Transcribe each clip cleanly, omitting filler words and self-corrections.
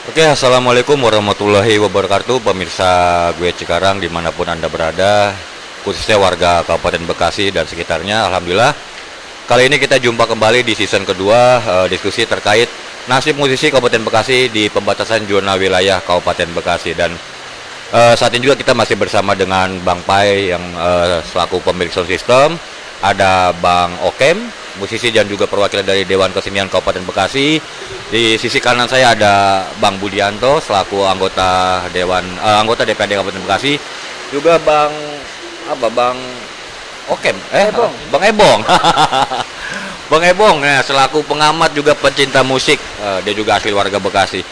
Oke, assalamualaikum warahmatullahi wabarakatuh, pemirsa gue Cikarang dimanapun Anda berada, khususnya warga Kabupaten Bekasi dan sekitarnya. Alhamdulillah, kali ini kita jumpa kembali di season kedua, diskusi terkait nasib musisi Kabupaten Bekasi di pembatasan zona wilayah Kabupaten Bekasi. Dan saat ini juga kita masih bersama dengan Bang Pai yang selaku pemilik sound system, ada Bang Okem, musisi dan juga perwakilan dari Dewan Kesenian Kabupaten Bekasi. Di sisi kanan saya ada Bang Budianto selaku anggota anggota DPRD Kabupaten Bekasi. Juga Bang Okem, Bang Ebong. Bang Ebong selaku pengamat juga pencinta musik. Dia juga asli warga Bekasi.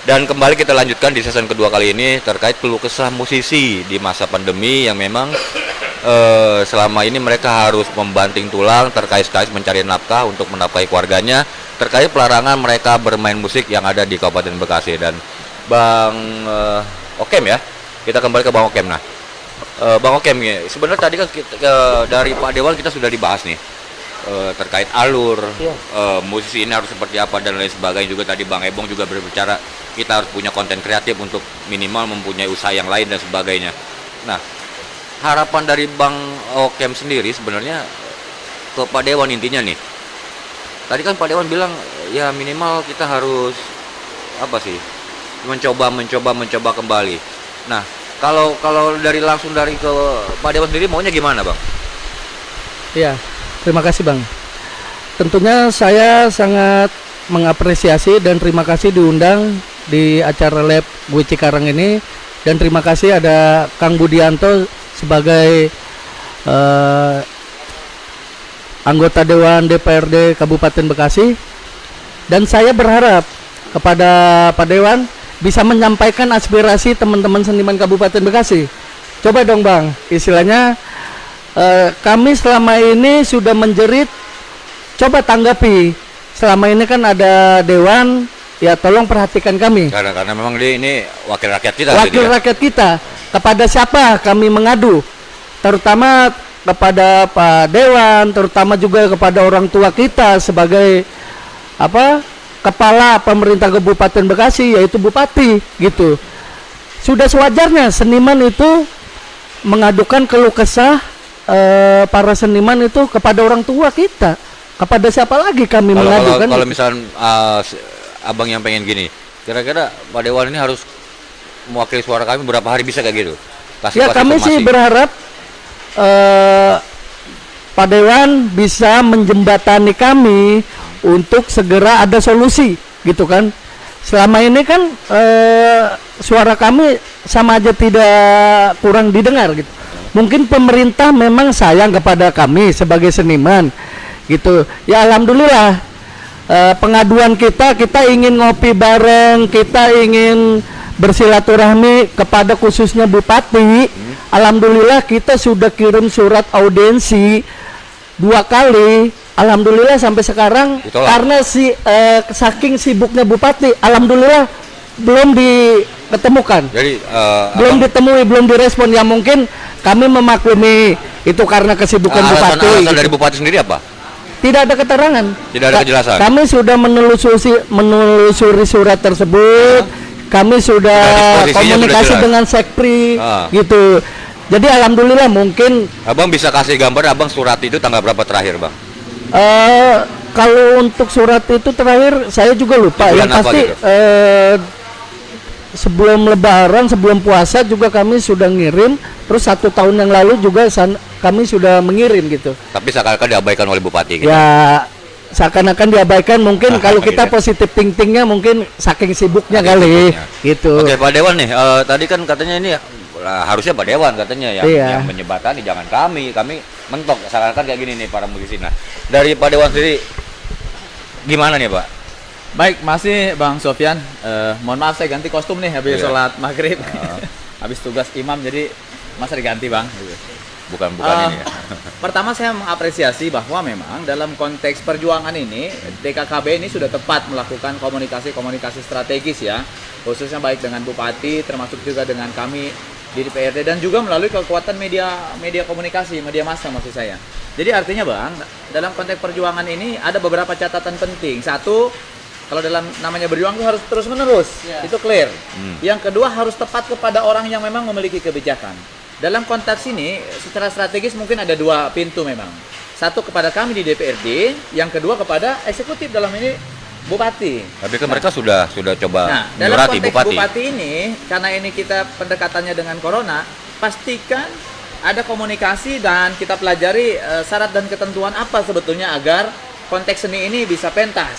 Dan kembali kita lanjutkan di season kedua kali ini terkait keluh kesah musisi di masa pandemi yang memang selama ini mereka harus membanting tulang terkait mencari nafkah untuk menafkahi keluarganya, terkait pelarangan mereka bermain musik yang ada di Kabupaten Bekasi. Dan Bang Okem ya, kita kembali ke Bang Okem. Nah, Bang Okem, sebenarnya tadi kan dari Pak Dewan kita sudah dibahas nih terkait alur musisi ini harus seperti apa dan lain sebagainya. Juga tadi Bang Ebong juga berbicara kita harus punya konten kreatif untuk minimal mempunyai usaha yang lain dan sebagainya. Nah, harapan dari Bang Okem sendiri sebenarnya ke Pak Dewan intinya nih. Tadi kan Pak Dewan bilang ya minimal kita harus mencoba kembali. Nah, kalau langsung dari ke Pak Dewan sendiri maunya gimana, Bang? Ya, terima kasih Bang. Tentunya saya sangat mengapresiasi dan terima kasih diundang di acara Lab Gue Cikarang ini. Dan terima kasih ada Kang Budianto sebagai anggota Dewan DPRD Kabupaten Bekasi. Dan saya berharap kepada Pak Dewan bisa menyampaikan aspirasi teman-teman seniman Kabupaten Bekasi. Coba dong Bang, istilahnya kami selama ini sudah menjerit, coba tanggapi. Selama ini kan ada Dewan, ya tolong perhatikan kami. Karena memang dia ini wakil rakyat kita. Wakil rakyat kita. Kepada siapa kami mengadu? Terutama kepada Pak Dewan, terutama juga kepada orang tua kita sebagai kepala pemerintah Kabupaten Bekasi, yaitu Bupati gitu. Sudah sewajarnya seniman itu mengadukan keluh kesah para seniman itu kepada orang tua kita. Kepada siapa lagi kami mengadukan? Kalau misalnya abang yang pengen gini, kira-kira Pak Dewan ini harus mewakili suara kami berapa hari bisa kayak gitu? Kami sih berharap Pak Dewan bisa menjembatani kami untuk segera ada solusi gitu kan. Selama ini kan suara kami sama aja tidak kurang didengar gitu. Mungkin pemerintah memang sayang kepada kami sebagai seniman gitu. Ya alhamdulillah pengaduan kita ingin ngopi bareng, kita ingin bersilaturahmi kepada khususnya Bupati. Alhamdulillah kita sudah kirim surat audiensi 2 kali. Alhamdulillah sampai sekarang ditolak. Karena saking sibuknya Bupati, alhamdulillah belum diketemukan. Jadi belum ditemui, belum direspon. Ya mungkin kami memaklumi itu karena kesibukan Bupati. Alasan dari Bupati sendiri apa? Tidak ada keterangan. Tidak ada kejelasan. Kami sudah menelusuri surat tersebut. Kami sudah komunikasi dengan Sekpri gitu. Jadi alhamdulillah mungkin Abang bisa kasih gambar Abang surat itu tanggal berapa terakhir, Bang? Kalau untuk surat itu terakhir saya juga lupa. Yang pasti gitu? Sebelum Lebaran, sebelum puasa juga kami sudah ngirim. Terus 1 tahun yang lalu juga kami sudah mengirim gitu. Tapi seakan-akan diabaikan oleh Bupati gitu. Ya seakan-akan diabaikan, mungkin kalau kita positif thinking-nya mungkin saking sibuknya kali gitu. Oke Pak Dewan nih, tadi kan katanya ini harusnya Pak Dewan katanya yang menyebatani, jangan kami mentok seakan-akan kayak gini nih para musisi. Nah dari Pak Dewan sendiri gimana nih Pak? Baik, masih Bang Sofyan. Mohon maaf saya ganti kostum nih habis sholat maghrib, habis tugas imam jadi masa diganti Bang. Bukan ini ya. Pertama saya mengapresiasi bahwa memang dalam konteks perjuangan ini DKKB ini sudah tepat melakukan komunikasi strategis ya, khususnya baik dengan Bupati termasuk juga dengan kami di DPRD dan juga melalui kekuatan media komunikasi, media massa maksud saya. Jadi artinya Bang, dalam konteks perjuangan ini ada beberapa catatan penting. Satu, Kalau dalam namanya berjuang itu harus terus menerus, itu clear. Yang kedua harus tepat kepada orang yang memang memiliki kebijakan. Dalam konteks ini secara strategis mungkin ada dua pintu memang. Satu kepada kami di DPRD, yang kedua kepada eksekutif dalam ini Bupati. Tapi kan mereka sudah coba dalam menyurati konteks Bupati. Bupati ini, karena ini kita pendekatannya dengan Corona, pastikan ada komunikasi dan kita pelajari syarat dan ketentuan apa sebetulnya agar konteks seni ini bisa pentas,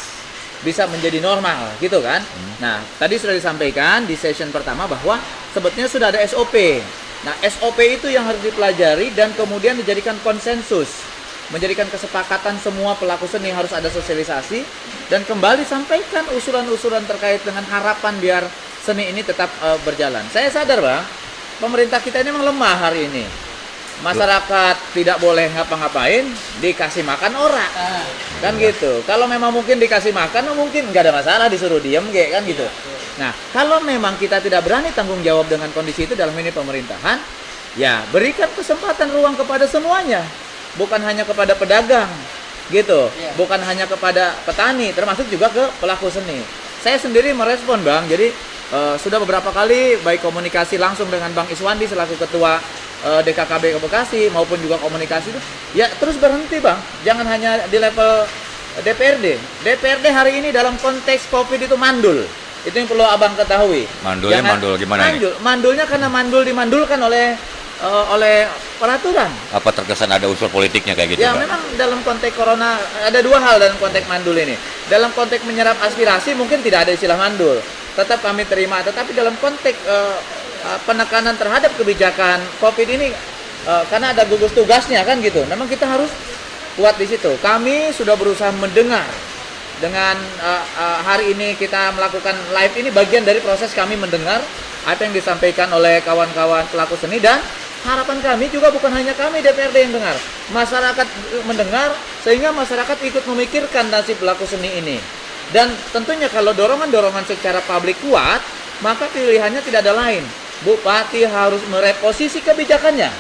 bisa menjadi normal, gitu kan? Nah, tadi sudah disampaikan di session pertama bahwa sebetulnya sudah ada SOP. Nah, SOP itu yang harus dipelajari dan kemudian dijadikan konsensus, menjadikan kesepakatan semua pelaku seni harus ada sosialisasi dan kembali sampaikan usulan-usulan terkait dengan harapan biar seni ini tetap berjalan. Saya sadar, Bang, pemerintah kita ini memang lemah hari ini. Masyarakat tidak boleh ngapa-ngapain, dikasih makan orang, kan gitu. Kalau memang mungkin dikasih makan, mungkin nggak ada masalah, disuruh diem kayak kan gitu. Nah, kalau memang kita tidak berani tanggung jawab dengan kondisi itu dalam ini pemerintahan, ya berikan kesempatan ruang kepada semuanya, bukan hanya kepada pedagang, gitu, bukan hanya kepada petani, termasuk juga ke pelaku seni. Saya sendiri merespon, Bang, jadi sudah beberapa kali baik komunikasi langsung dengan Bang Iswandi selaku ketua DKKB ke Bekasi maupun juga komunikasi itu ya terus berhenti, Bang, jangan hanya di level DPRD hari ini dalam konteks COVID itu mandul, itu yang perlu Abang ketahui. Mandulnya mandul gimana ini? Mandulnya karena dimandulkan oleh peraturan. Apa terkesan ada unsur politiknya kayak gitu, Ya, Bang? memang dalam konteks Corona ada dua hal dalam konteks mandul ini. Dalam konteks menyerap aspirasi mungkin tidak ada istilah mandul, tetap kami terima. Tetapi dalam konteks penekanan terhadap kebijakan COVID ini, karena ada gugus tugasnya kan gitu. Memang kita harus kuat di situ. Kami sudah berusaha mendengar. Dengan hari ini kita melakukan live ini bagian dari proses kami mendengar apa yang disampaikan oleh kawan-kawan pelaku seni, dan harapan kami juga bukan hanya kami DPRD yang dengar, masyarakat mendengar sehingga masyarakat ikut memikirkan nasib pelaku seni ini. Dan tentunya kalau dorongan-dorongan secara publik kuat, maka pilihannya tidak ada lain. Bupati harus mereposisi kebijakannya,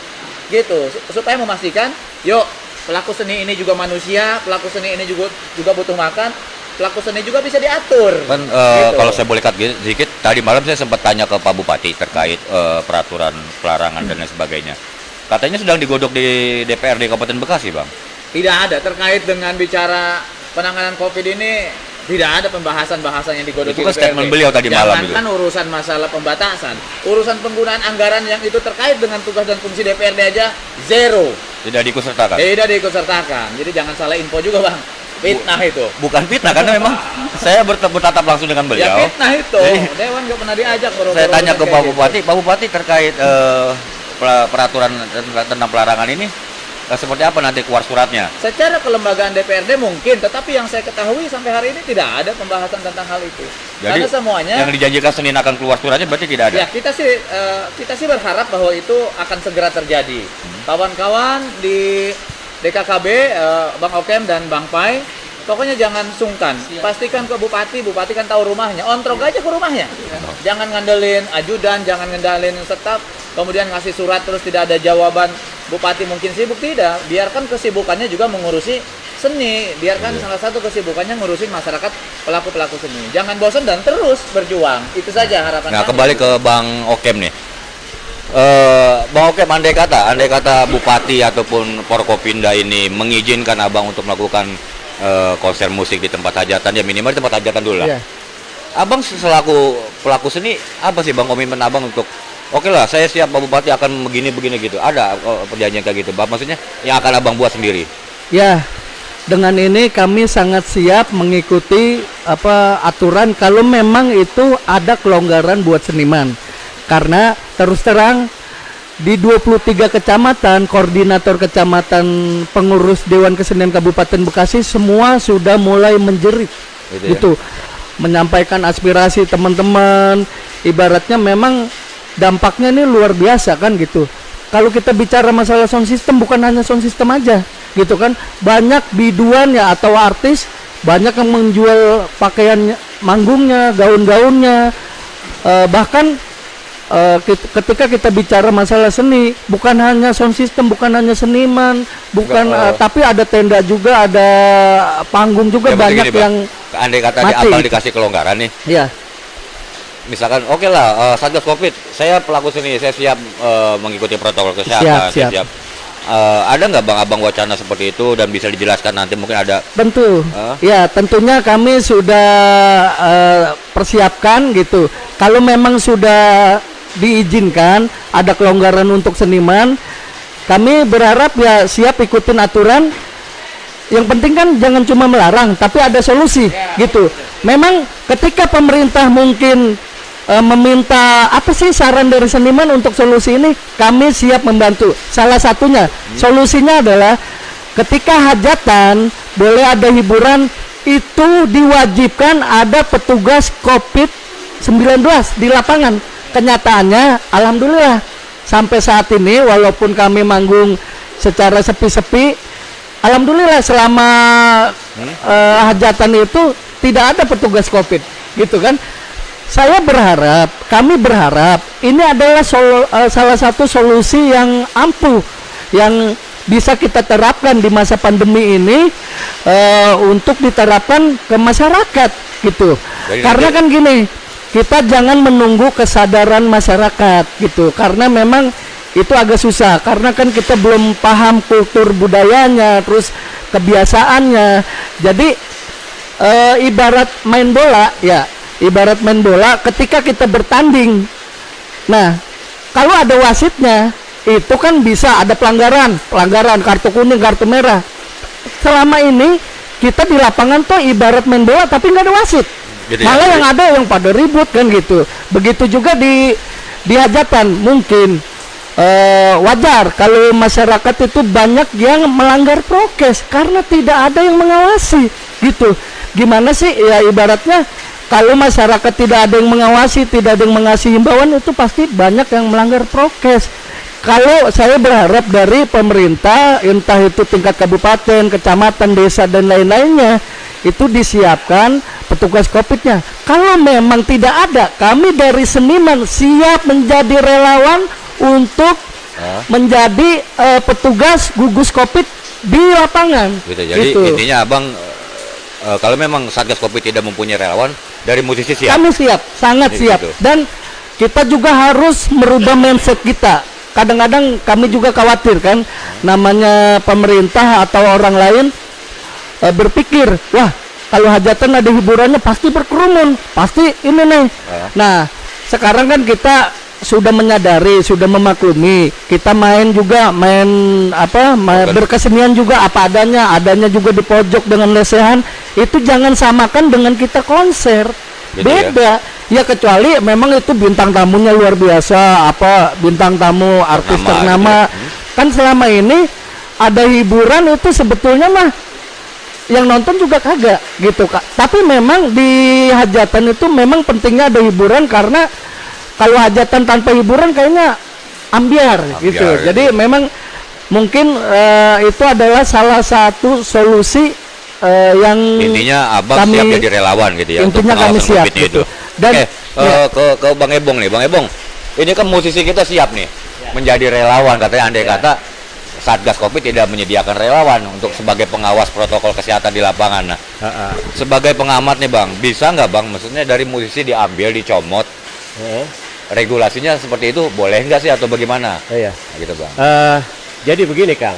gitu, supaya memastikan, yuk pelaku seni ini juga manusia, pelaku seni ini juga butuh makan, pelaku seni juga bisa diatur. Kan gitu. kalau saya boleh cut sedikit, tadi malam saya sempat tanya ke Pak Bupati terkait peraturan pelarangan dan lain sebagainya. Katanya sedang digodok di DPRD Kabupaten Bekasi, Bang. Tidak ada terkait dengan bicara penanganan COVID ini. Tidak ada pembahasan-bahasan yang digodok Itu di kan DPRD. statement beliau tadi malam itu. Jangankan urusan masalah pembatasan, urusan penggunaan anggaran yang itu terkait dengan tugas dan fungsi DPRD aja zero. Tidak diikutsertakan. Tidak diikutsertakan. Jadi jangan salah info juga, Bang. Fitnah itu. Bukan fitnah, karena memang saya bertatap langsung dengan beliau. Ya fitnah itu. Jadi, Dewan nggak pernah diajak. saya tanya ke Pak Bupati, Pak Bupati terkait peraturan tentang pelarangan ini seperti apa nanti keluar suratnya? Secara kelembagaan DPRD mungkin, tetapi yang saya ketahui sampai hari ini tidak ada pembahasan tentang hal itu. Jadi karena semuanya yang dijanjikan Senin akan keluar suratnya berarti tidak ada. ya kita sih berharap bahwa itu akan segera terjadi. Kawan-kawan di DKKB, Bang Okem dan Bang Pai, pokoknya jangan sungkan. Pastikan ke Bupati kan tahu rumahnya. Ontrok aja ke rumahnya. Jangan ngandelin ajudan, jangan ngandelin staf, kemudian ngasih surat terus tidak ada jawaban. Bupati mungkin sibuk, tidak. Biarkan kesibukannya juga mengurusi seni. Biarkan salah satu kesibukannya ngurusin masyarakat pelaku-pelaku seni. Jangan bosan dan terus berjuang. Itu saja harapan Nah, kami. kembali ke Bang Okem nih. Bang Okem, andai kata Bupati ataupun Forkopimda ini mengizinkan Abang untuk melakukan konser musik di tempat hajatan, ya minimal di tempat hajatan dulu lah. Iya. Abang selaku pelaku seni, apa sih Bang komitmen Abang untuk oke lah, saya siap Pak Bupati akan begini gitu. Ada perjanjian kayak gitu, Bang? Maksudnya yang akan Abang buat sendiri? Ya, dengan ini kami sangat siap mengikuti aturan kalau memang itu ada kelonggaran buat seniman. Karena terus terang di 23 kecamatan, koordinator kecamatan, pengurus Dewan Kesenian Kabupaten Bekasi semua sudah mulai menjerit gitu, menyampaikan aspirasi teman-teman. Ibaratnya memang dampaknya ini luar biasa kan gitu. Kalau kita bicara masalah sound system, bukan hanya sound system aja gitu kan, banyak biduan ya atau artis banyak yang menjual pakaian manggungnya, gaun-gaunnya, bahkan ketika kita bicara masalah seni, bukan hanya sound system, bukan hanya seniman, bukan tapi ada tenda juga, ada panggung juga, Ya, banyak begini, yang andai kata Mati. abang dikasih kelonggaran nih, Iya. misalkan oke lah, Satgas Covid, saya pelaku seni, saya siap mengikuti protokol kesehatan, Siap. saya siap. Ada nggak bang abang wacana seperti itu dan bisa dijelaskan nanti mungkin ada? Tentu, ya tentunya kami sudah persiapkan gitu. Kalau memang sudah diizinkan ada kelonggaran untuk seniman, kami berharap ya siap ikutin aturan. Yang penting kan jangan cuma melarang, tapi ada solusi gitu. Memang ketika pemerintah mungkin meminta apa sih saran dari seniman untuk solusi ini, kami siap membantu. Salah satunya solusinya adalah ketika hajatan boleh ada hiburan, itu diwajibkan ada petugas COVID-19 di lapangan. Kenyataannya alhamdulillah sampai saat ini walaupun kami manggung secara sepi-sepi, alhamdulillah selama hajatan itu tidak ada petugas COVID gitu kan. Saya berharap, kami berharap ini adalah salah satu solusi yang ampuh yang bisa kita terapkan di masa pandemi ini untuk diterapkan ke masyarakat gitu. Jadi karena kan gini, kita jangan menunggu kesadaran masyarakat gitu, karena memang itu agak susah karena kan kita belum paham kultur budayanya, terus kebiasaannya. Jadi ibarat main bola ya. Ibarat main bola ketika kita bertanding. Nah, kalau ada wasitnya, itu kan bisa ada pelanggaran kartu kuning, kartu merah. Selama ini kita di lapangan tuh ibarat main bola tapi nggak ada wasit. Gitu Malah ya, yang ada yang pada ribut kan gitu. Begitu juga di hajatan mungkin wajar kalau masyarakat itu banyak yang melanggar prokes karena tidak ada yang mengawasi gitu. Gimana sih ya ibaratnya kalau masyarakat tidak ada yang mengawasi, tidak ada yang mengasih himbauan, itu pasti banyak yang melanggar prokes. Kalau saya berharap dari pemerintah, entah itu tingkat kabupaten, kecamatan, desa, dan lain-lainnya, itu disiapkan petugas COVID-nya. Kalau memang tidak ada, kami dari seniman siap menjadi relawan untuk menjadi petugas gugus COVID di lapangan. Gitu. Jadi intinya abang kalau memang Satgas Covid tidak mempunyai relawan, dari musisi siap. Kami siap, sangat Jadi siap. gitu. Dan kita juga harus merubah mindset kita. Kadang-kadang kami juga khawatir kan, namanya pemerintah atau orang lain berpikir, wah kalau hajatan ada hiburannya pasti berkerumun, pasti ini nih. Nah, sekarang kan kita sudah menyadari, sudah memaklumi, kita main berkesenian juga apa adanya juga di pojok dengan lesehan, itu jangan samakan dengan kita konser. Gitu Beda ya, kecuali memang itu bintang tamunya luar biasa, bintang tamu artis ternama gitu. Kan selama ini ada hiburan itu sebetulnya mah yang nonton juga kagak gitu Kak. Tapi memang di hajatan itu memang pentingnya ada hiburan, karena kalau hajatan tanpa hiburan kayaknya ambiar gitu. Jadi memang mungkin itu adalah salah satu solusi yang intinya abang siap jadi relawan gitu ya. Intinya kami siap gitu. Dan ke Bang Ebong nih, Bang Ebong, ini kan musisi kita siap nih menjadi relawan, katanya andai kata Satgas Covid tidak menyediakan relawan untuk sebagai pengawas protokol kesehatan di lapangan. Nah, sebagai pengamat nih Bang, bisa nggak Bang, maksudnya dari musisi diambil, dicomot, regulasinya seperti itu boleh nggak sih atau bagaimana? Iya. Nah, gitu Bang. Jadi begini Kang,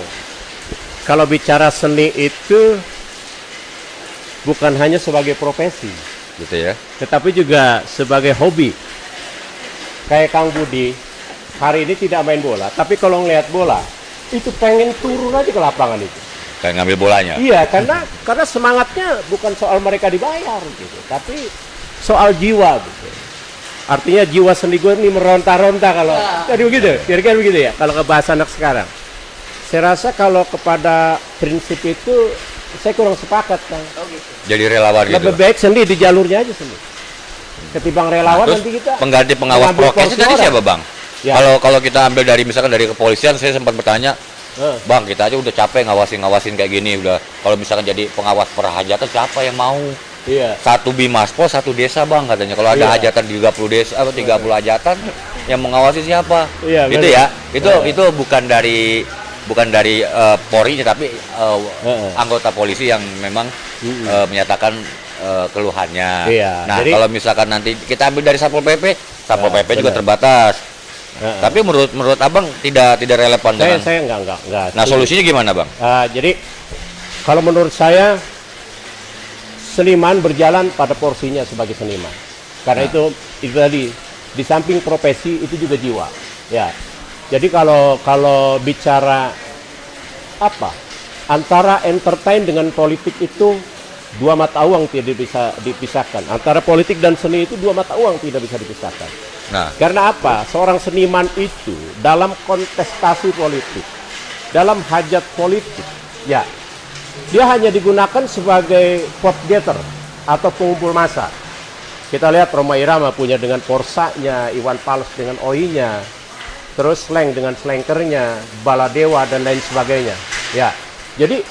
kalau bicara seni itu bukan hanya sebagai profesi, Gitu ya. tetapi juga sebagai hobi. Kayak Kang Budi, hari ini tidak main bola, tapi kalau ngelihat bola, itu pengen turun aja ke lapangan itu. Kayak ngambil bolanya. Iya, karena semangatnya bukan soal mereka dibayar gitu, tapi soal jiwa gitu. Artinya jiwa seni gue ini meronta-ronta kalau tadi begitu, kira-kira begitu ya. Kalau ke bahasa anak sekarang, saya rasa kalau kepada prinsip itu saya kurang sepakat Kang. Jadi relawan gitu. Lebih baik sendiri di jalurnya aja sendiri. Ketimbang relawan Terus nanti kita pengganti pengawas mengambil prokes porsi tadi orang. siapa Bang? Ya. Kalau kita ambil dari misalkan dari kepolisian, saya sempat bertanya, Bang, kita aja udah capek ngawasin kayak gini, udah kalau misalkan jadi pengawas perhajatan siapa yang mau? Iya. Satu Bimaspol, satu desa Bang katanya. Kalau ada Iya. hajatan 30 desa atau 30 hajatan, yang mengawasi siapa? Iya, Itu benar. ya. Itu bukan dari Polri, tapi anggota polisi yang memang menyatakan keluhannya. Iya, Nah, jadi- kalau misalkan nanti kita ambil dari Satpol PP, Satpol PP juga benar. terbatas. Heeh. Tapi menurut Abang tidak relevan dengan. Saya enggak. Nah, solusinya gimana, Bang? Jadi kalau menurut saya seniman berjalan pada porsinya sebagai seniman. Karena itu tadi di samping profesi itu juga jiwa. Ya. Jadi kalau bicara apa? Antara entertain dengan politik itu dua mata uang tidak bisa dipisahkan. Antara politik dan seni itu dua mata uang tidak bisa dipisahkan. Nah, Karena apa? Seorang seniman itu dalam kontestasi politik, dalam hajat politik, ya, dia hanya digunakan sebagai vote getter atau pengumpul massa. Kita lihat Rhoma Irama punya dengan Porsanya, Iwan Fals dengan Oi-nya, terus Slank dengan Slankernya, Baladewa dan lain sebagainya. Ya, jadi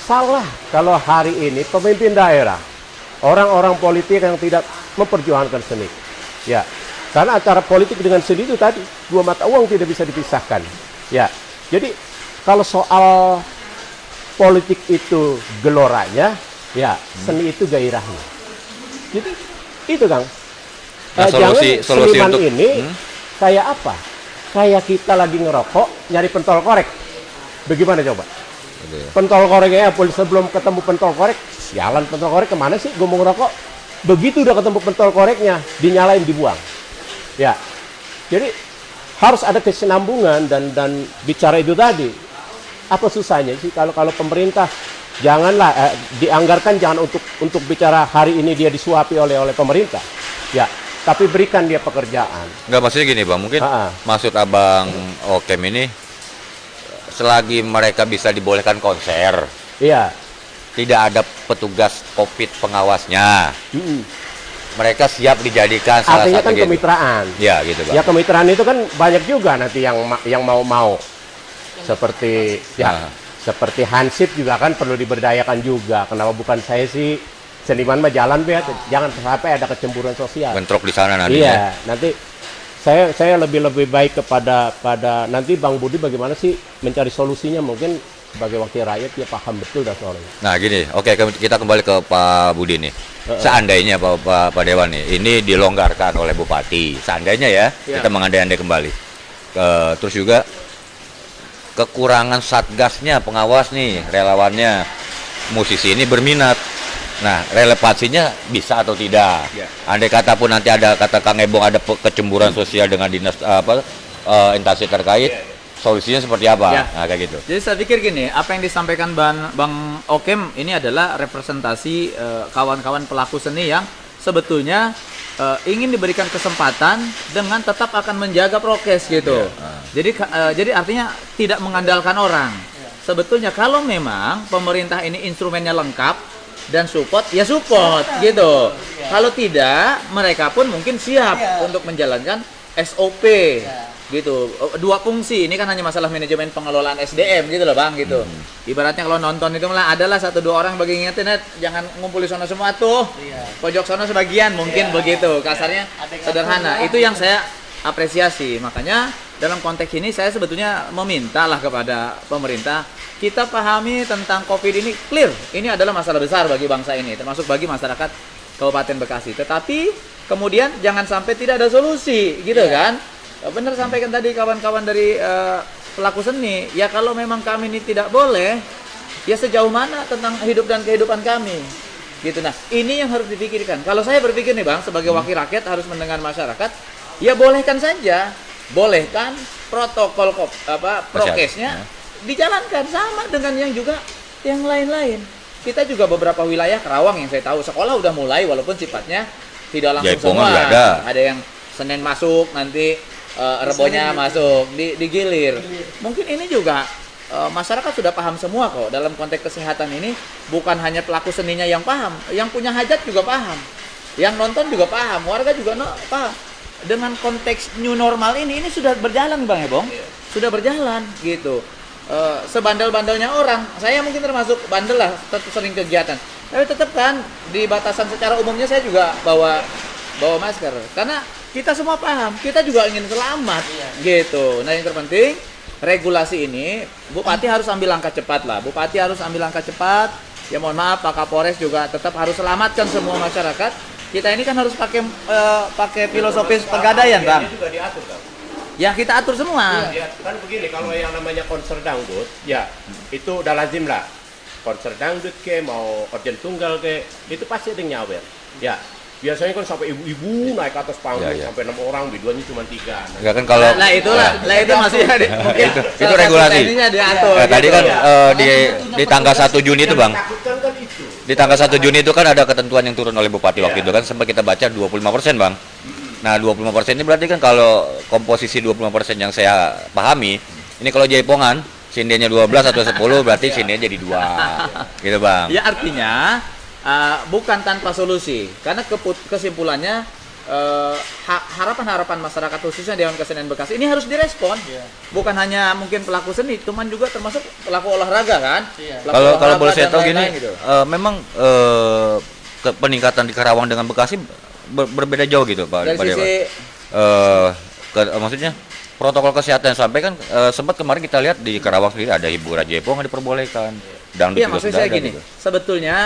salah kalau hari ini pemimpin daerah, orang-orang politik yang tidak memperjuangkan seni. Ya, karena antara politik dengan seni itu tadi dua mata uang tidak bisa dipisahkan. Ya, jadi kalau soal politik itu geloranya, ya seni itu gairahnya. Jadi itu Kang. Nah, Jangan solusi seniman untuk ini kayak apa? Kayak kita lagi ngerokok nyari pentol korek. Bagaimana coba? gitu ya. Pentol koreknya sebelum ketemu pentol korek, sialan pentol korek kemana sih? Gue mau ngerokok. Begitu udah ketemu pentol koreknya, dinyalain, dibuang. Ya, jadi harus ada kesinambungan dan bicara itu tadi. Apa susahnya sih kalau pemerintah janganlah dianggarkan jangan untuk bicara hari ini dia disuapi oleh pemerintah. Ya, tapi berikan dia pekerjaan. Nggak, maksudnya gini, Bang, mungkin maksud Abang Okem ini selagi mereka bisa dibolehkan konser, Iya. tidak ada petugas COVID pengawasnya, Mm-mm. mereka siap dijadikan salah Artinya satu kan gitu. kemitraan. Ya, gitu, Bang. Ya kemitraan itu kan banyak juga nanti yang mau seperti ya Nah. seperti Hansip juga kan perlu diberdayakan juga. Kenapa bukan saya sih seniman mah jalan be, jangan sampai ada kecemburuan sosial. Bentrok di sana nantinya. Iya, nanti saya lebih baik kepada nanti Bang Budi bagaimana sih mencari solusinya, mungkin sebagai wakil rakyat dia paham betul dah soalnya. Nah, gini, oke, kita kembali ke Pak Budi nih. Seandainya Pak Dewan nih, ini dilonggarkan oleh Bupati, seandainya ya, kita mengandai-andai kembali. Terus juga kekurangan satgasnya, pengawas nih, relawannya, musisi ini berminat. Nah, relevansinya bisa atau tidak? Andai kata pun nanti ada kata Kang Ebong ada kecemburuan sosial dengan dinas instansi terkait, solusinya seperti apa? Ya. Nah, kayak gitu. Jadi saya pikir gini, apa yang disampaikan Bang Okem ini adalah representasi kawan-kawan pelaku seni yang sebetulnya ingin diberikan kesempatan dengan tetap akan menjaga prokes gitu. Jadi artinya tidak mengandalkan orang. Sebetulnya kalau memang pemerintah ini instrumennya lengkap dan support, ya support gitu. Kalau tidak, mereka pun mungkin siap untuk menjalankan SOP gitu. Dua fungsi ini kan hanya masalah manajemen pengelolaan SDM gitu loh Bang gitu. Ibaratnya kalau nonton itu malah adalah 1-2 orang bagi ngingetin, jangan ngumpul di sana semua tuh. Pojok sana sebagian mungkin begitu. Kasarnya sederhana. Itu yang saya apresiasi. Makanya dalam konteks ini saya sebetulnya memintalah kepada pemerintah, kita pahami tentang COVID ini clear. Ini adalah masalah besar bagi bangsa ini, termasuk bagi masyarakat Kabupaten Bekasi. Tetapi kemudian jangan sampai tidak ada solusi, gitu kan? Benar sampaikan tadi kawan-kawan dari pelaku seni. Ya kalau memang kami ini tidak boleh, ya sejauh mana tentang hidup dan kehidupan kami, gitu. Nah ini yang harus dipikirkan. Kalau saya berpikir nih Bang, sebagai wakil rakyat harus mendengar masyarakat. Ya bolehkan saja, bolehkan protokol prokesnya dijalankan sama dengan yang juga yang lain-lain. Kita juga beberapa wilayah Kerawang yang saya tahu sekolah udah mulai walaupun sifatnya tidak langsung Jaipongan semua. juga ada. Yang Senin masuk, nanti Rebonya masuk, digilir. Mungkin ini juga masyarakat sudah paham semua kok. Dalam konteks kesehatan ini bukan hanya pelaku seninya yang paham, yang punya hajat juga paham, yang nonton juga paham, warga juga paham. Dengan konteks new normal ini sudah berjalan Bang Ebong, sudah berjalan gitu. Sebandel-bandelnya orang, saya mungkin termasuk bandel lah, tetap sering kegiatan. Tapi tetap kan di batasan secara umumnya saya juga bawa masker karena kita semua paham, kita juga ingin selamat gitu. Nah yang terpenting regulasi ini Bupati harus ambil langkah cepat lah. Bupati harus ambil langkah cepat Ya mohon maaf Pak Kapolres juga tetap harus selamatkan semua masyarakat. Kita ini kan harus pakai filosofis pegadaian, Bang. Juga diatur, Bang. Ya kita atur semua. Ya, kan begini, kalau yang namanya konser dangdut, ya itu udah lazim lah. Konser dangdut ke, mau organ tunggal ke, itu pasti ada yang nyawer. Ya, biasanya kan sampai ibu-ibu naik ke atas panggung, Ya. sampai 6 orang, biduannya cuma 3. Enggak kan kalau Nah itulah, lah itu maksudnya mungkin itu salah satu regulasi. teknisnya diatur. Tadi gitu. kan di tanggal 1 Juni itu, Bang. Takutkan kan itu. Di tanggal 1 Juni itu kan ada ketentuan yang turun oleh Bupati waktu itu kan, sempat kita baca 25%, Bang. Nah, 25% ini berarti kan kalau komposisi 25% yang saya pahami, ini kalau jaipongan, sindennya 12 atau 10 berarti sindennya jadi 2. Gitu, Bang. Ya artinya bukan tanpa solusi, karena kesimpulannya harapan-harapan masyarakat khususnya Dewan Kesenian Bekasi ini harus direspon. Bukan hanya mungkin pelaku seni, cuman juga termasuk pelaku olahraga kan. Pelaku Kalau olahraga boleh saya dan tahu gini, lain-lain gitu. memang peningkatan di Karawang dengan Bekasi berbeda jauh gitu, Pak. Dari Pak Dewa. sisi Maksudnya protokol kesehatan sampai kan sempat kemarin kita lihat di Karawang sendiri ada hiburan Jepang diperbolehkan, dangdut Iya, juga maksud sudah saya ada gini, gitu. sebetulnya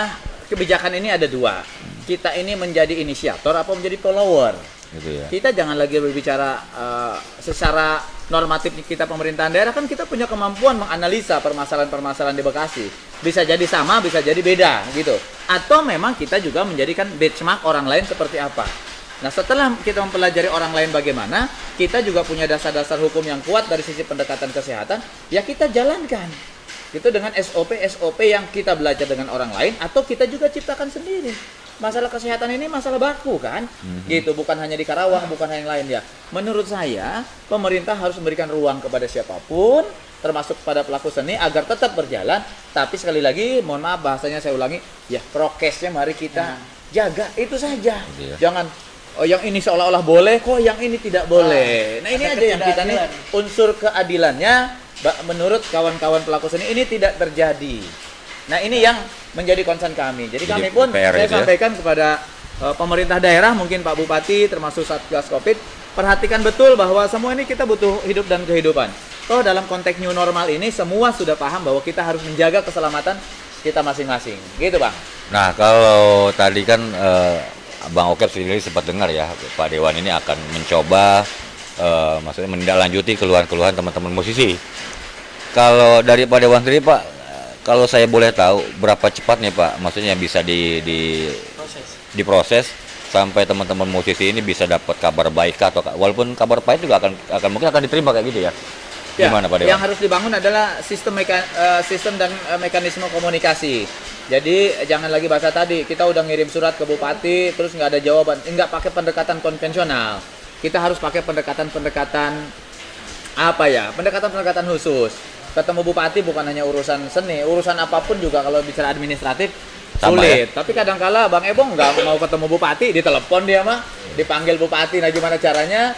kebijakan ini ada dua. Kita ini menjadi inisiator apa menjadi follower. Gitu ya. Kita jangan lagi berbicara secara normatif kita pemerintahan daerah, kan kita punya kemampuan menganalisa permasalahan-permasalahan di Bekasi. Bisa jadi sama, bisa jadi beda gitu. Atau memang kita juga menjadikan benchmark orang lain seperti apa. Nah, setelah kita mempelajari orang lain bagaimana, kita juga punya dasar-dasar hukum yang kuat dari sisi pendekatan kesehatan, ya kita jalankan. Itu dengan SOP yang kita belajar dengan orang lain atau kita juga ciptakan sendiri. Masalah kesehatan ini masalah baku kan? Gitu, bukan hanya di Karawang, bukan hanya yang lain ya. Menurut saya, pemerintah harus memberikan ruang kepada siapapun, termasuk pada pelaku seni agar tetap berjalan, tapi sekali lagi mohon maaf bahasanya saya ulangi, ya prokesnya mari kita jaga, itu saja. Iya. Jangan yang ini seolah-olah boleh kok, yang ini tidak boleh. Nah, ini aja yang kita nih unsur keadilannya menurut kawan-kawan pelaku seni ini tidak terjadi. Nah, ini yang menjadi concern kami. Jadi kami pun PR saya itu ya. sampaikan kepada pemerintah daerah, mungkin Pak Bupati termasuk Satgas Covid, perhatikan betul bahwa semua ini kita butuh hidup dan kehidupan. Toh dalam konteks new normal ini semua sudah paham bahwa kita harus menjaga keselamatan kita masing-masing. Gitu, Bang. Nah, kalau tadi kan Bang Oker sendiri sempat dengar ya, Pak Dewan ini akan mencoba maksudnya menindaklanjuti keluhan-keluhan teman-teman musisi. Kalau dari Pak Dewan sendiri, Pak, kalau saya boleh tahu berapa cepat nih, Pak, maksudnya bisa diproses sampai teman-teman musisi ini bisa dapat kabar baik atau walaupun kabar baik juga akan mungkin akan diterima kayak gitu ya. Gimana Pak Dewan? Yang harus dibangun adalah sistem dan mekanisme komunikasi. Jadi jangan lagi bahasa tadi, kita udah ngirim surat ke bupati terus nggak ada jawaban, nggak pakai pendekatan konvensional. Kita harus pakai pendekatan pendekatan khusus. Ketemu bupati bukan hanya urusan seni, urusan apapun juga kalau bicara administratif Sama sulit. Tapi kadang-kala Bang Ebong nggak mau ketemu bupati, ditelepon dia mah, dipanggil bupati. Nah, gimana caranya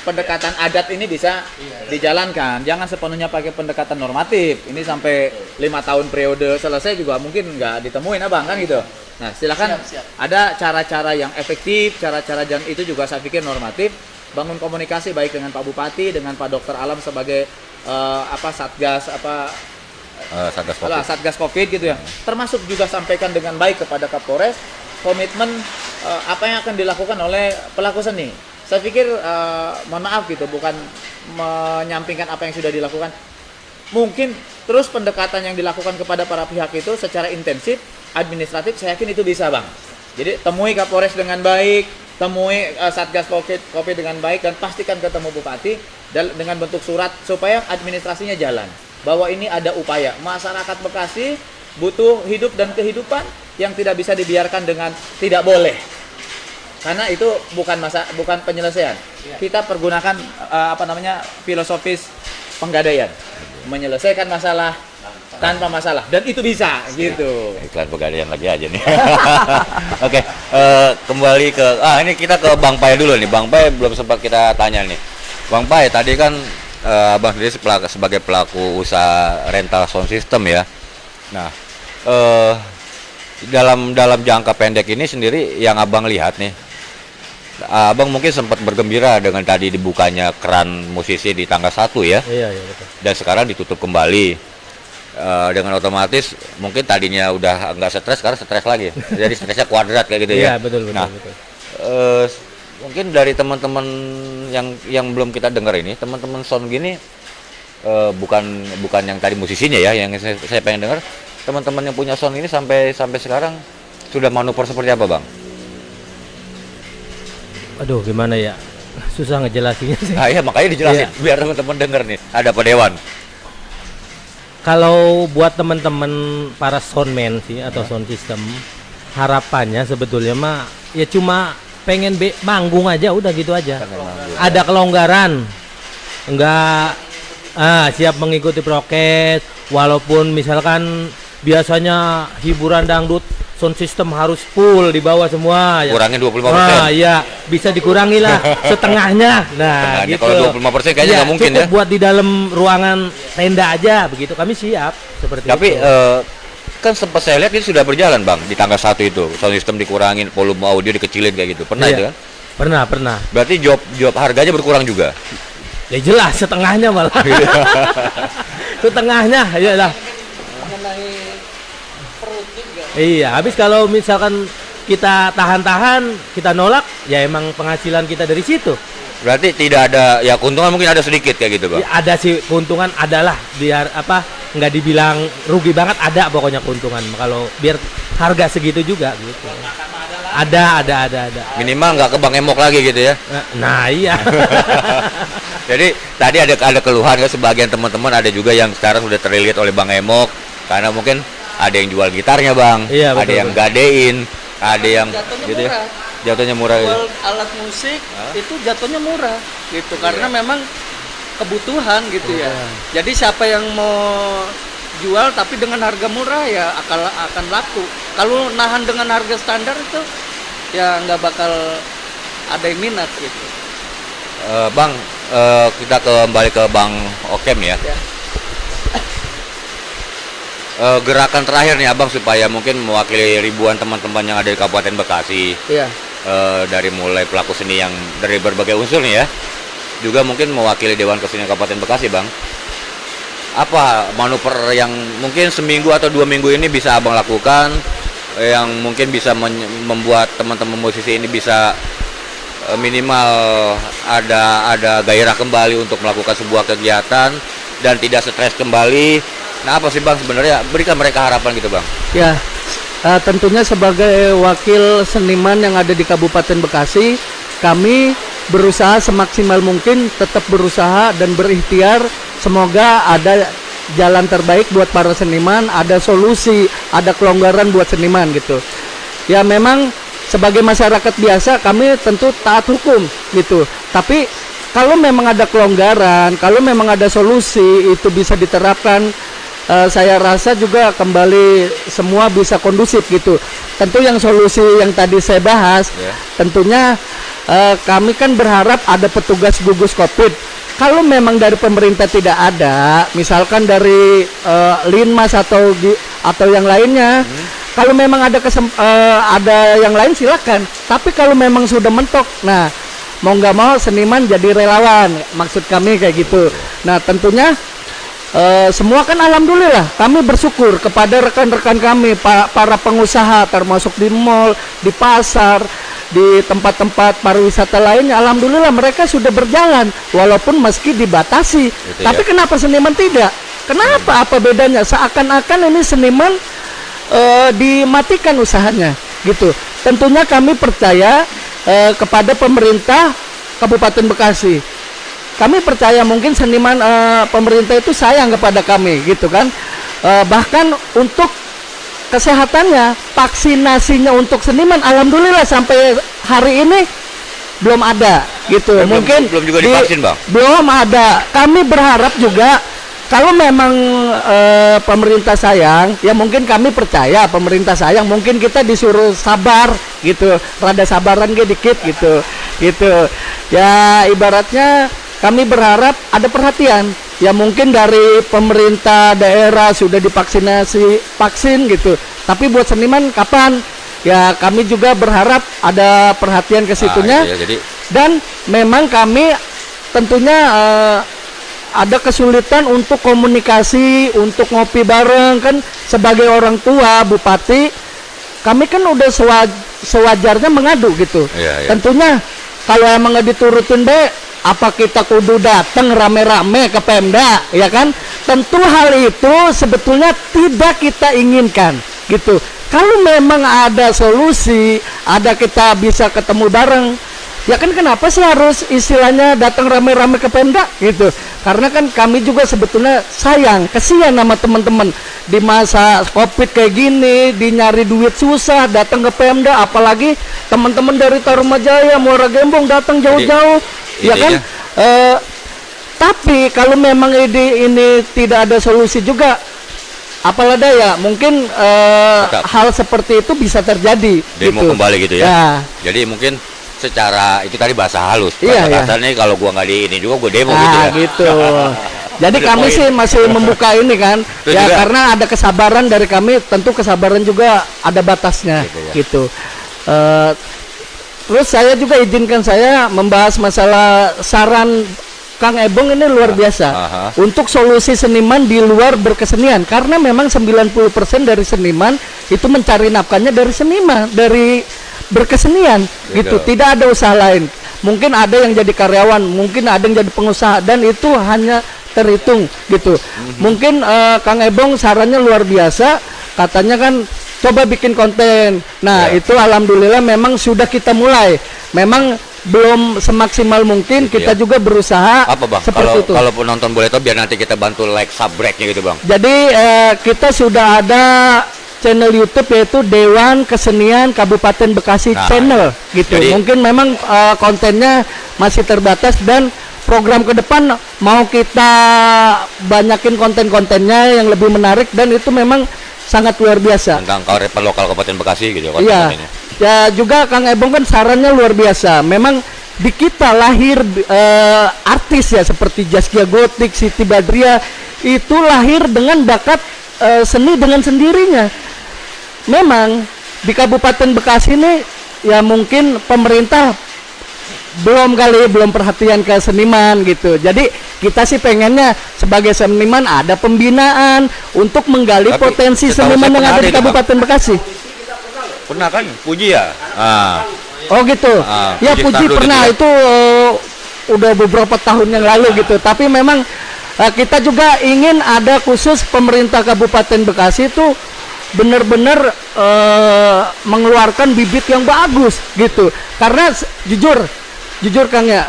pendekatan adat ini bisa dijalankan? Jangan sepenuhnya pakai pendekatan normatif. Ini sampai 5 tahun periode selesai juga mungkin nggak ditemuin Abang kan gitu. Nah, silakan ada cara-cara yang efektif, cara-cara yang itu juga saya pikir normatif. Bangun komunikasi baik dengan Pak Bupati, dengan Pak Dr. Alam sebagai Satgas Satgas Covid gitu ya. Termasuk juga sampaikan dengan baik kepada Kapolres komitmen apa yang akan dilakukan oleh pelaku seni. Saya pikir mohon maaf gitu, bukan menyampingkan apa yang sudah dilakukan. Mungkin terus pendekatan yang dilakukan kepada para pihak itu secara intensif, administratif, saya yakin itu bisa Bang. Jadi temui Kapolres dengan baik, temui Satgas Covid dengan baik, dan pastikan ketemu Bupati dengan bentuk surat supaya administrasinya jalan. Bahwa ini ada upaya masyarakat Bekasi butuh hidup dan kehidupan yang tidak bisa dibiarkan dengan tidak boleh. Karena itu bukan penyelesaian. Kita pergunakan filosofis penggadaian, menyelesaikan masalah tanpa masalah, dan itu bisa gitu. Iklan pegadaian lagi aja nih. Oke, kembali ke ini kita ke Bang Pai dulu nih. Bang Pai belum sempat kita tanya nih. Bang Pai, tadi kan Abang sendiri sebagai pelaku usaha rental sound system ya. Nah, dalam jangka pendek ini sendiri yang Abang lihat nih, Abang mungkin sempat bergembira dengan tadi dibukanya keran musisi di tanggal 1 ya. Iya, betul. Dan sekarang ditutup kembali. Dengan otomatis mungkin tadinya udah nggak stres, sekarang stres lagi. Jadi stresnya kuadrat kayak gitu ya. Iya, betul. Nah, mungkin dari teman-teman yang belum kita dengar ini, teman-teman sound gini, bukan yang tadi musisinya ya, yang saya pengen dengar, teman-teman yang punya sound ini sampai sekarang sudah manuver seperti apa, Bang? Aduh, gimana ya? Susah ngejelasinnya sih. Nah, ya makanya dijelasin biar teman-teman denger nih. Ada Pak Dewan. Kalau buat teman-teman para soundman sih atau sound system, harapannya sebetulnya mah ya cuma pengen manggung aja, udah gitu aja. Ada kelonggaran, enggak siap mengikuti prokes, walaupun misalkan biasanya hiburan dangdut sound system harus full di bawah semua ya. Kurangin 25%. Iya, bisa dikurangi lah setengahnya. Nah, Setengahnya, gitu. kalau 25% kayaknya nggak mungkin cukup ya. buat di dalam ruangan tenda aja begitu. Kami siap seperti Tapi itu. kan sempat saya lihat ini sudah berjalan, Bang, di tanggal 1 itu. Sound system dikurangin, volume audio dikecilin kayak gitu. Pernah Iya. itu kan? Pernah. Berarti job harganya berkurang juga. Ya jelas setengahnya malah. Setengahnya ya lah. Iya, habis kalau misalkan kita tahan-tahan, kita nolak, ya emang penghasilan kita dari situ. Berarti tidak ada, ya keuntungan mungkin ada sedikit kayak gitu, Bang. Ya, ada sih keuntungan, adalah biar nggak dibilang rugi banget, ada pokoknya keuntungan kalau biar harga segitu juga gitu. Ada. Minimal nggak ke Bang Emok lagi gitu ya. Nah iya. Jadi tadi ada keluhan kan sebagian teman-teman, ada juga yang sekarang sudah terlilit oleh Bang Emok karena mungkin ada yang jual gitarnya, Bang. Iya, ada betul, yang gadein, ada yang Jatuhnya gitu ya. murah. Jatuhnya murah gitu. Jual alat musik itu jatuhnya murah gitu karena memang kebutuhan gitu ya. Jadi siapa yang mau jual tapi dengan harga murah ya akan laku. Kalau nahan dengan harga standar itu ya nggak bakal ada yang minat gitu. Bang, kita kembali ke Bang Okem ya. Gerakan terakhir nih Abang supaya mungkin mewakili ribuan teman-teman yang ada di Kabupaten Bekasi. Iya. Dari mulai pelaku seni yang dari berbagai unsur nih ya, juga mungkin mewakili Dewan Kesenian Kabupaten Bekasi, Bang. Apa manuver yang mungkin seminggu atau 2 minggu ini bisa Abang lakukan, yang mungkin bisa membuat teman-teman musisi ini bisa minimal ada gairah kembali untuk melakukan sebuah kegiatan dan tidak stres kembali. Nah, apa sih Bang sebenarnya, berikan mereka harapan gitu, Bang? Ya, tentunya sebagai wakil seniman yang ada di Kabupaten Bekasi, kami berusaha semaksimal mungkin, tetap berusaha dan berikhtiar. Semoga ada jalan terbaik buat para seniman, ada solusi, ada kelonggaran buat seniman gitu. Ya memang sebagai masyarakat biasa kami tentu taat hukum gitu. Tapi kalau memang ada kelonggaran, kalau memang ada solusi itu bisa diterapkan, saya rasa juga kembali semua bisa kondusif gitu. Tentu yang solusi yang tadi saya bahas, tentunya kami kan berharap ada petugas gugus COVID. Kalau memang dari pemerintah tidak ada, misalkan dari Linmas atau yang lainnya, kalau memang ada ada yang lain silakan. Tapi kalau memang sudah mentok, nah mau nggak mau seniman jadi relawan, maksud kami kayak gitu. Nah tentunya semua kan alhamdulillah kami bersyukur kepada rekan-rekan kami para pengusaha termasuk di mall, di pasar, di tempat-tempat pariwisata lainnya, alhamdulillah mereka sudah berjalan walaupun meski dibatasi. Gitu tapi ya. kenapa seniman tidak? Kenapa? Apa bedanya? Seakan-akan ini seniman dimatikan usahanya gitu. Tentunya kami percaya kepada pemerintah Kabupaten Bekasi. Kami percaya mungkin seniman pemerintah itu sayang kepada kami gitu kan. Bahkan untuk kesehatannya, vaksinasinya untuk seniman alhamdulillah sampai hari ini belum ada gitu. Mungkin belum juga divaksin, Bang. Belum ada. Kami berharap juga kalau memang pemerintah sayang, ya mungkin kami percaya pemerintah sayang, mungkin kita disuruh sabar gitu, rada sabaran dikit gitu. Ya ibaratnya kami berharap ada perhatian. Ya mungkin dari pemerintah daerah sudah vaksin gitu. Tapi buat seniman kapan? Ya kami juga berharap ada perhatian ke situnya. Gitu ya, jadi dan memang kami tentunya ada kesulitan untuk komunikasi, untuk ngopi bareng kan sebagai orang tua bupati, kami kan udah sewajarnya mengadu gitu. Iya. Tentunya kalau emang nggak diturutin apa kita kudu datang rame-rame ke Pemda, ya kan? Tentu hal itu sebetulnya tidak kita inginkan, gitu. Kalau memang ada solusi, ada kita bisa ketemu bareng, ya kan kenapa sih harus istilahnya datang rame-rame ke Pemda, gitu? Karena kan kami juga sebetulnya kesian sama teman-teman di masa Covid kayak gini, di nyari duit susah, datang ke Pemda, apalagi teman-teman dari Tarumajaya, Muara Gembong datang jauh-jauh. Ya kan, tapi kalau memang ini tidak ada solusi juga, apalah daya, mungkin hal seperti itu bisa terjadi. Demo gitu. kembali gitu ya. Ya. Jadi mungkin secara itu tadi bahasa halus, Iya, bahasa kasar nih kalau gua nggak di ini juga gua demo gitu ya. Gitu. Jadi Udah kami poin. sih masih membuka ini kan, Itu ya juga. karena ada kesabaran dari kami, tentu kesabaran juga ada batasnya, Gitu ya. gitu. Terus saya juga izinkan saya membahas masalah saran Kang Ebong ini luar biasa. Aha. Untuk solusi seniman di luar berkesenian, karena memang 90% dari seniman itu mencari nafkahnya dari seniman, dari berkesenian gitu. Tidak ada usaha lain. Mungkin ada yang jadi karyawan, mungkin ada yang jadi pengusaha, dan itu hanya terhitung gitu. Mungkin Kang Ebong sarannya luar biasa, katanya kan coba bikin konten. Nah, itu alhamdulillah memang sudah kita mulai. Memang belum semaksimal mungkin, kita juga berusaha Apa bang? seperti itu. Kalau penonton boleh tahu, biar nanti kita bantu like subscribe-nya gitu bang. Jadi kita sudah ada channel YouTube yaitu Dewan Kesenian Kabupaten Bekasi Nah, channel gitu. jadi- Mungkin memang kontennya masih terbatas, dan program ke depan mau kita banyakin konten-kontennya yang lebih menarik, dan itu memang sangat luar biasa. Tentang kearifan lokal Kabupaten Bekasi gitu ya. Iya. kontennya. Ya juga Kang Ebong kan sarannya luar biasa. Memang di kita lahir artis ya seperti Zaskia Gotik, Siti Badriah itu lahir dengan bakat seni dengan sendirinya. Memang di Kabupaten Bekasi ini ya mungkin pemerintah belum perhatian ke seniman gitu. Jadi kita sih pengennya sebagai seniman ada pembinaan untuk menggali Tapi potensi setahu seniman saya yang pernah ada ada di itu, Bang. Kabupaten Bekasi. Pernah kan? Puji ya. Oh gitu. Ya Puji Puji Stardust pernah itu ya. itu udah beberapa tahun yang lalu gitu. Tapi memang kita juga ingin ada khusus pemerintah Kabupaten Bekasi itu benar-benar mengeluarkan bibit yang bagus gitu. Karena jujur Kang ya,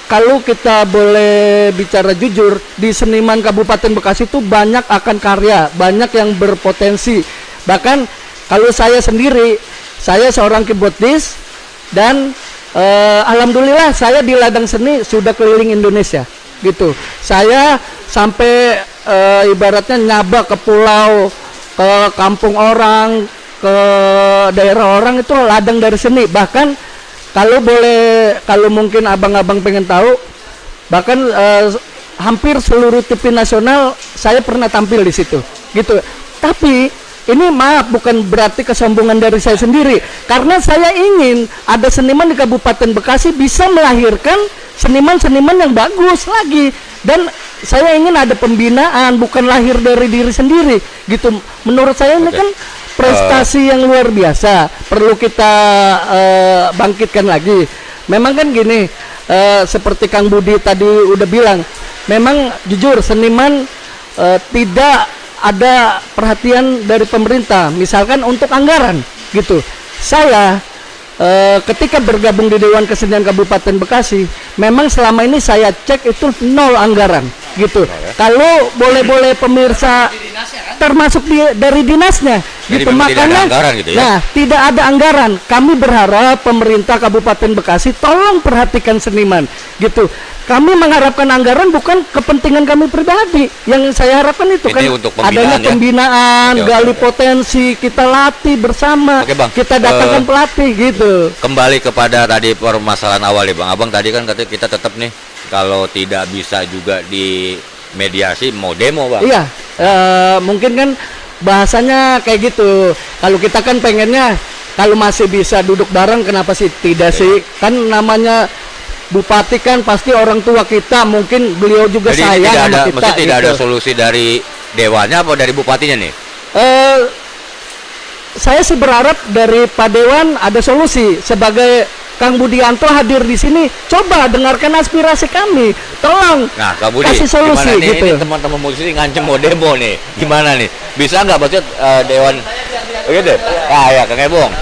kalau kita boleh bicara jujur, di seniman Kabupaten Bekasi itu banyak akan karya, banyak yang berpotensi. Bahkan kalau saya sendiri, saya seorang keyboardist, dan alhamdulillah saya di ladang seni sudah keliling Indonesia gitu. Saya sampai ibaratnya nyaba ke pulau, ke kampung orang, ke daerah orang, itu ladang dari seni. Bahkan kalau mungkin abang-abang pengen tahu, bahkan hampir seluruh TV nasional saya pernah tampil di situ gitu. Tapi ini maaf, bukan berarti kesombongan dari saya sendiri, karena saya ingin ada seniman di Kabupaten Bekasi bisa melahirkan seniman-seniman yang bagus lagi, dan saya ingin ada pembinaan, bukan lahir dari diri sendiri gitu. Menurut saya ini kan prestasi yang luar biasa, perlu kita bangkitkan lagi. Memang kan gini, seperti Kang Budi tadi udah bilang, memang jujur seniman tidak ada perhatian dari pemerintah, misalkan untuk anggaran gitu. Saya ketika bergabung di Dewan Kesenian Kabupaten Bekasi, memang selama ini saya cek itu 0 anggaran gitu. Kalau boleh pemirsa, termasuk dari dinasnya Jadi gitu. memang tidak ada Makanya anggaran gitu ya? nah, tidak ada anggaran. Kami berharap pemerintah Kabupaten Bekasi tolong perhatikan seniman gitu. Kami mengharapkan anggaran bukan kepentingan kami pribadi. Yang saya harapkan itu Ini kan untuk pembinaan adanya ya? pembinaan, Oke, gali oke. potensi, kita latih bersama, Oke, Bang. kita datangkan pelatih gitu. Kembali kepada tadi permasalahan awal ya bang. Abang tadi kan katanya kita tetap nih, kalau tidak bisa juga di mediasi mau demo bang. Iya, mungkin kan bahasanya kayak gitu. Kalau kita kan pengennya kalau masih bisa duduk bareng, kenapa sih tidak sih? Kan namanya Bupati kan pasti orang tua kita, mungkin beliau juga Jadi ini sayang tidak sama ada, kita. maksudnya tidak ada gitu. solusi dari dewannya apa dari bupatinya nih? Eh, saya sih berharap dari Pak Dewan ada solusi. Sebagai Kang Budianto hadir di sini, coba dengarkan aspirasi kami, tolong Nah, Kak Budi, kasih solusi gimana nih? gitu. Ini teman-teman musisi ngancem mau demo nih, gimana nih? Bisa nggak maksudnya dewan? Gitu? Ya, Kang Ebong.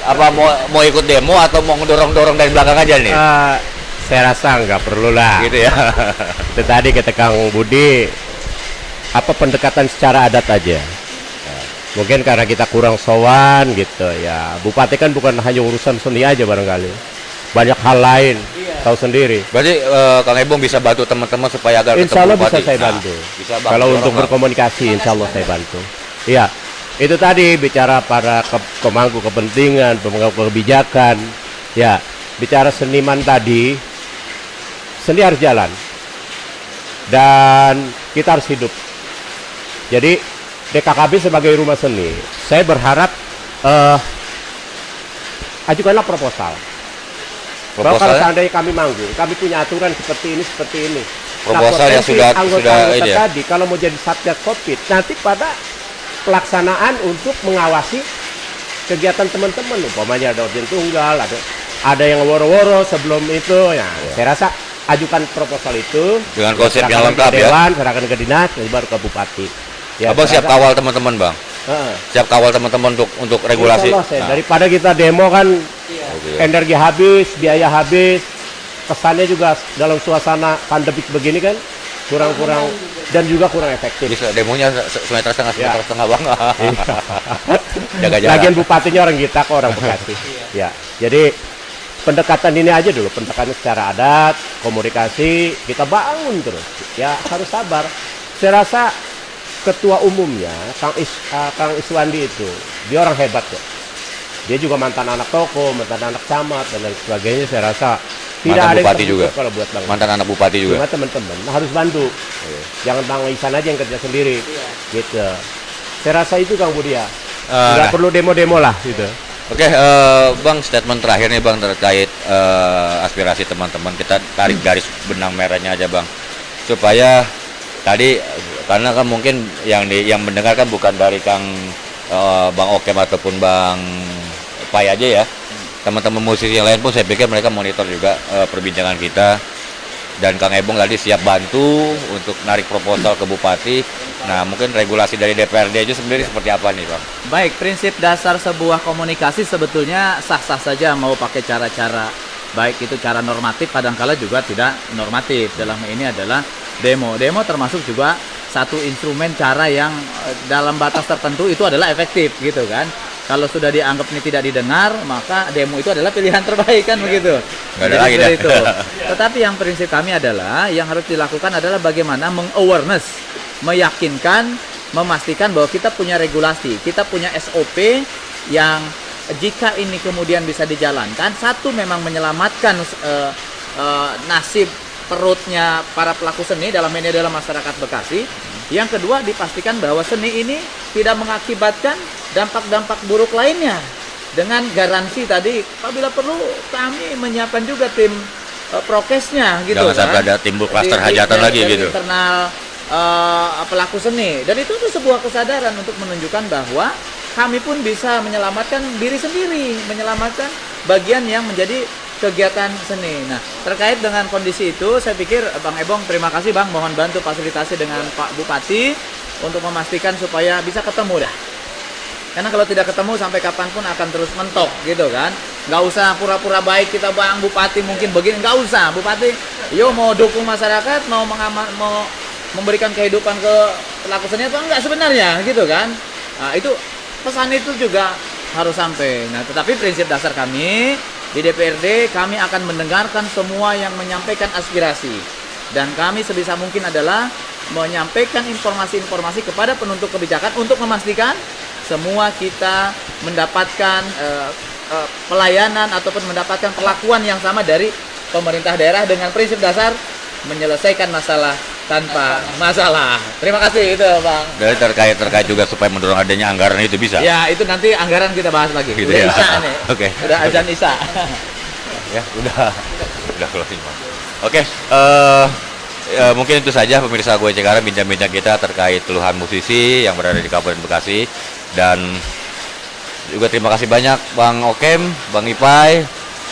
Apa mau ikut demo atau mau ngedorong-dorong dari belakang aja nih? Saya rasa nggak perlu lah. Gitu ya. Itu tadi kata Kang Budi, apa pendekatan secara adat aja. Mungkin karena kita kurang sowan gitu ya. Bupati kan bukan hanya urusan seni aja barangkali. Banyak hal lain, tahu sendiri. Berarti Kang Ebong bisa bantu teman-teman supaya agar Insya Allah ketemu bisa bupati. saya Nah, bantu. bisa Bang, Kalau dorong, untuk Bang. berkomunikasi, insya Allah saya bantu. Iya, itu tadi bicara para pemangku kepentingan, pemangku kebijakan. Ya, bicara seniman tadi, seni harus jalan dan kita harus hidup. Jadi DKKB sebagai rumah seni, saya berharap ajukanlah proposal. Bahwa kalau Proposalnya? seandainya kami manggung, kami punya aturan seperti ini. Proposal yang potensi sudah anggota-anggota ini ya? tadi kalau mau jadi satgas COVID, nanti pada pelaksanaan untuk mengawasi kegiatan teman-teman, umpamanya ada organ tunggal, ada yang woro-woro sebelum itu, ya. Saya rasa ajukan proposal itu Dengan konsep yang serahkan lengkap ke ya? Dewan, serahkan ke dinas, nanti baru ke bupati. Ya, Abang saya siap rasa- kawal teman-teman, Bang. Heeh. Siap kawal teman-teman untuk regulasi. Insya Allah, saya, Nah, daripada kita demo kan gitu ya. energi habis, biaya habis, kesannya juga dalam suasana pandemik begini kan kurang-kurang dan juga kurang efektif. Bisa demonya semeter setengah, Ya. semeter setengah Bang. Jaga jarak. Lagian bupatinya orang kita kok, orang Bekasi. Ya, jadi pendekatan ini aja dulu, pendekatan secara adat, komunikasi kita bangun terus. Ya harus sabar. Saya rasa ketua umumnya Kang Iswandi itu dia orang hebat kok. Dia juga mantan anak toko, mantan anak camat dan lain sebagainya. Saya rasa tidak Mantan ada yang bupati tertutup juga. kalau buat bang. Mantan anak bupati juga. Cuma teman-teman harus bantu. Jangan Bang Isan aja yang kerja sendiri. Gitu. Saya rasa itu Kang Budi ya. Nggak nah. perlu demo-demo lah gitu. Oke, Bang, statement terakhir nih Bang terkait aspirasi teman-teman. Kita tarik garis benang merahnya aja Bang, supaya tadi karena kan mungkin yang mendengar kan bukan dari Bang Okem ataupun Bang Pai aja ya. Teman-teman musisi yang lain pun saya pikir mereka monitor juga perbincangan kita. Dan Kang Ebong tadi siap bantu untuk narik proposal ke Bupati. Nah, mungkin regulasi dari DPRD aja sendiri seperti apa nih Bang? Baik, prinsip dasar sebuah komunikasi sebetulnya sah-sah saja mau pakai cara-cara baik itu cara normatif, kadangkala juga tidak normatif. Dalam ini adalah demo. Demo termasuk juga satu instrumen cara yang dalam batas tertentu itu adalah efektif gitu kan. Kalau sudah dianggap ini tidak didengar, maka demo itu adalah pilihan terbaik kan begitu. Nggak ada Jadi lagi seperti dah. itu. Tetapi yang prinsip kami adalah yang harus dilakukan adalah bagaimana meng-awareness, meyakinkan, memastikan bahwa kita punya regulasi, kita punya SOP yang jika ini kemudian bisa dijalankan, satu memang menyelamatkan nasib perutnya para pelaku seni dalam ini adalah masyarakat Bekasi. Yang kedua dipastikan bahwa seni ini tidak mengakibatkan dampak-dampak buruk lainnya. Dengan garansi tadi, apabila perlu kami menyiapkan juga tim prokesnya gitu. Jangan sampai ada timbul klaster hajatan lagi dari gitu. internal pelaku seni. Dan itu sebuah kesadaran untuk menunjukkan bahwa kami pun bisa menyelamatkan diri sendiri, menyelamatkan bagian yang menjadi kegiatan seni. Nah, terkait dengan kondisi itu, saya pikir Bang Ebong, terima kasih Bang, mohon bantu fasilitasi dengan Pak Bupati untuk memastikan supaya bisa ketemu dah. Karena kalau tidak ketemu sampai kapanpun akan terus mentok gitu kan. Nggak usah pura-pura baik kita Bang Bupati mungkin begini, nggak usah. Bupati, yo mau dukung masyarakat, mau memberikan kehidupan ke pelaku seni atau enggak sebenarnya gitu kan. Nah, itu pesan itu juga harus sampai. Nah, tetapi prinsip dasar kami di DPRD, kami akan mendengarkan semua yang menyampaikan aspirasi. Dan kami sebisa mungkin adalah menyampaikan informasi-informasi kepada penuntut kebijakan untuk memastikan semua kita mendapatkan pelayanan ataupun mendapatkan perlakuan yang sama dari pemerintah daerah dengan prinsip dasar menyelesaikan masalah tanpa masalah. Terima kasih itu Bang. Dari terkait juga supaya mendorong adanya anggaran itu bisa. Ya, itu nanti anggaran kita bahas lagi. Gitu Udah ya. Isya nih. Oke. Udah azan Isya. Ya, udah. Udah closing, Bang. Oke, mungkin itu saja pemirsa Gue Cikarang bincang-bincang kita terkait keluhan musisi yang berada di Kabupaten Bekasi. Dan juga terima kasih banyak Bang Okem, Bang Ipai,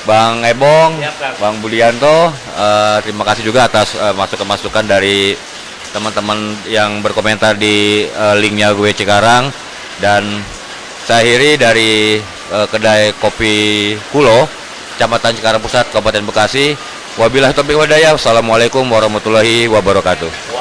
Bang Ebong, Bang Budianto. Terima kasih juga atas masukan-masukan dari teman-teman yang berkomentar di linknya Gue Cikarang. Dan saya akhiri dari kedai kopi Kulo, Kecamatan Cikarang Pusat, Kabupaten Bekasi. Wabillahi taufiq wal hidayah. Wassalamualaikum warahmatullahi wabarakatuh.